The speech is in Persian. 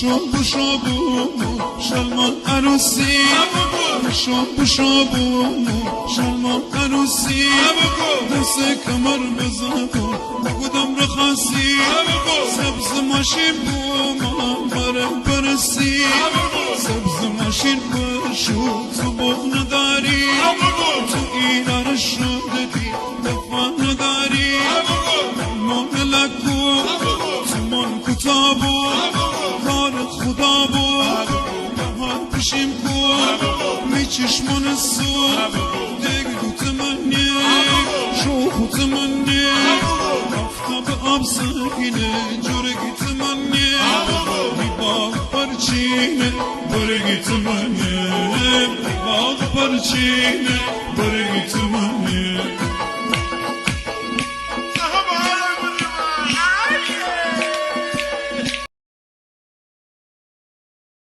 شابو شلمان عروسی شابو شلمان عروسی دست کمر بزن بگودم رخاصی سبز ماشین بوم برسی سبز ماشین برشو تو بغ نداری تو ایران شددی دفع نداری من لکو تو من کتابو کار خدا بود بهار پیشیم کن می چشمان سو دیگ دوت منی شوخوت منی آفتاب آب سگینه جورگیت منی بی باغ پرچینه برگیت منی بی باغ پرچینه برگیت منی